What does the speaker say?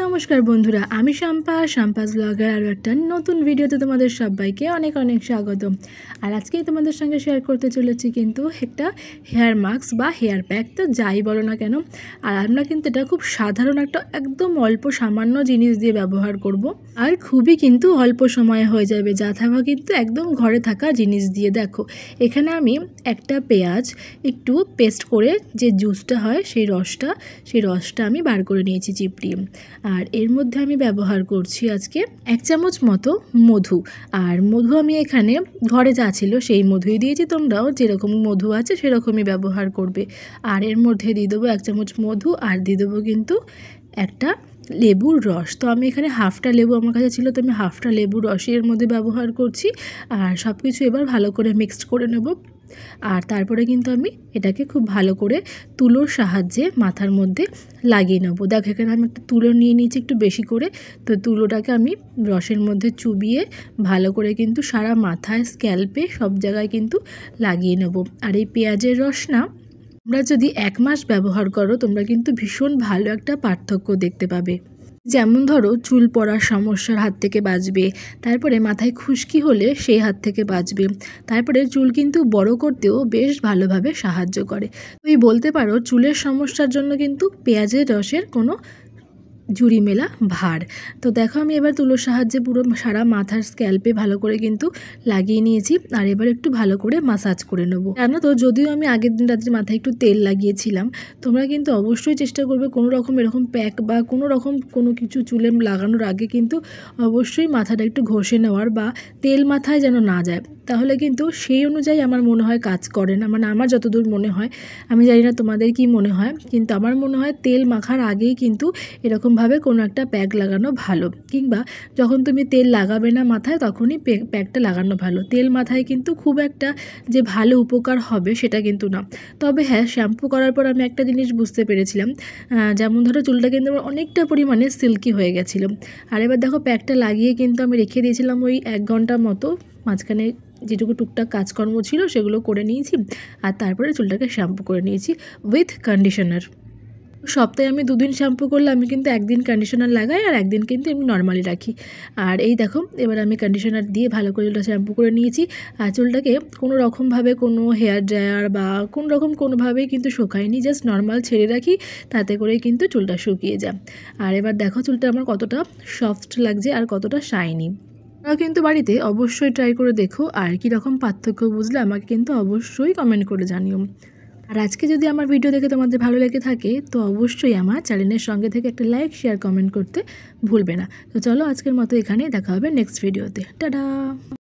নমস্কার বন্ধুরা, আমি শাম্পাস ব্লগার আরও একটা নতুন ভিডিওতে তোমাদের সবাইকে অনেক অনেক স্বাগত। আর আজকেই তোমাদের সঙ্গে শেয়ার করতে চলেছি কিন্তু একটা হেয়ার মাস্ক বা হেয়ার প্যাক, তো যাই বলো না কেন। আর আমরা কিন্তু এটা খুব সাধারণ একটা একদম অল্প সামান্য জিনিস দিয়ে ব্যবহার করব, আর খুবই কিন্তু অল্প সময়ে হয়ে যাবে, যা থাকা কিন্তু একদম ঘরে থাকা জিনিস দিয়ে। দেখো এখানে আমি একটা পেঁয়াজ একটু পেস্ট করে যে জুসটা হয় সেই রসটা আমি বার করে নিয়েছি চিপড়িয়ে। আর এর মধ্যে আমি ব্যবহার করছি আজকে 1 চামচ মতো মধু। আর মধু আমি এখানে ঘরে যা ছিল সেই মধুই দিয়েছি, তোমরাও যেরকম মধু আছে সেরকমই ব্যবহার করবে। আর এর মধ্যে দিয়ে দেবো 1 চামচ মধু, আর দিয়ে দেবো কিন্তু একটা লেবুর রস। তো আমি এখানে হাফটা লেবু আমার কাছে ছিল, তো আমি হাফটা লেবুর রসই এর মধ্যে ব্যবহার করছি। আর সব কিছু এবার ভালো করে মিক্সড করে নেব। আর তারপরে কিন্তু আমি এটাকে খুব ভালো করে তুলোর সাহায্যে মাথার মধ্যে লাগিয়ে নেবো। দেখো এখানে আমি একটা তুলো নিয়ে নিয়েছি একটু বেশি করে, তো তুলোটাকে আমি রসের মধ্যে চুবিয়ে ভালো করে কিন্তু সারা মাথায়, স্ক্যাল্পে সব জায়গায় কিন্তু লাগিয়ে নেব। আর এই পেঁয়াজের রস না, তোমরা যদি 1 মাস ব্যবহার করো তোমরা কিন্তু ভীষণ ভালো একটা পার্থক্য দেখতে পাবে। যেমন ধরো চুল পড়ার সমস্যার হাত থেকে বাঁচবে, তারপরে মাথায় খুশকি হলে সেই হাত থেকে বাঁচবে, তারপরে চুল কিন্তু বড় করতেও বেশ ভালোভাবে সাহায্য করে। তুমি বলতে পারো চুলের সমস্যার জন্য কিন্তু পেঁয়াজের রসের কোনো ঝুড়ি মেলা ভার। তো দেখো আমি এবার তুলোর সাহায্যে পুরো সারা মাথার স্ক্যাল্পে ভালো করে কিন্তু লাগিয়ে নিয়েছি। আর এবার একটু ভালো করে মাসাজ করে নেবো। জানো তো, যদিও আমি আগের দিন রাত্রে মাথায় একটু তেল লাগিয়েছিলাম, তোমরা কিন্তু অবশ্যই চেষ্টা করবে কোনো রকম এরকম প্যাক বা কোনো রকম কোনো কিছু চুলে লাগানোর আগে কিন্তু অবশ্যই মাথাটা একটু ঘষে নেওয়ার, বা তেল মাথায় যেন না যায়, তাহলে কিন্তু সেই অনুযায়ী আমার মনে হয় কাজ করে না। মানে আমার যতদূর মনে হয়, আমি জানি না তোমাদের কি মনে হয়, কিন্তু আমার মনে হয় তেল মাখার আগেই কিন্তু এরকমভাবে কোনো একটা প্যাক লাগানো ভালো। কিংবা যখন তুমি তেল লাগাবে না মাথায় তখনই প্যাকটা লাগানো ভালো। তেল মাথায় কিন্তু খুব একটা যে ভালো উপকার হবে সেটা কিন্তু না। তবে হ্যাঁ, শ্যাম্পু করার পর আমি একটা জিনিস বুঝতে পেরেছিলাম, যেমন ধরো চুলটা কিন্তু আমার অনেকটা পরিমাণে সিল্কি হয়ে গেছিলো। আর এবার দেখো প্যাকটা লাগিয়ে কিন্তু আমি রেখে দিয়েছিলাম ওই 1 ঘন্টা মতো। মাঝখানে যেটুকু টুকটাক কাজকর্ম ছিল সেগুলো করে নিয়েছি, আর তারপরে চুলটাকে শ্যাম্পু করে নিয়েছি উইথ কন্ডিশনার। সপ্তাহে আমি 2 দিন শ্যাম্পু করলে আমি কিন্তু 1 দিন কন্ডিশনার লাগাই, আর 1 দিন কিন্তু এমনি নর্মালি রাখি। আর এই দেখো এবার আমি কন্ডিশনার দিয়ে ভালো করে চুলটা শ্যাম্পু করে নিয়েছি। আর চুলটাকে কোনো রকমভাবে কোনো হেয়ার ড্রায়ার বা কোনো রকম কোনোভাবেই কিন্তু শুকায়নি, জাস্ট নর্মাল ছেড়ে রাখি, তাতে করেই কিন্তু চুলটা শুকিয়ে যায়। আর এবার দেখো চুলটা আমার কতটা সফট লাগছে আর কতটা শাইনি। তোমরা কিন্তু বাড়িতে অবশ্যই ট্রাই করে দেখো, আর কীরকম পার্থক্য বুঝলে আমাকে কিন্তু অবশ্যই কমেন্ট করে জানিও। আর আজকে যদি আমার ভিডিও দেখে তোমাদের ভালো লেগে থাকে তো অবশ্যই আমার চ্যানেলের সঙ্গে থেকে একটা লাইক, শেয়ার, কমেন্ট করতে ভুলবে না। তো চলো আজকের মতো এখানেই, দেখা হবে নেক্সট ভিডিওতে। টাটা।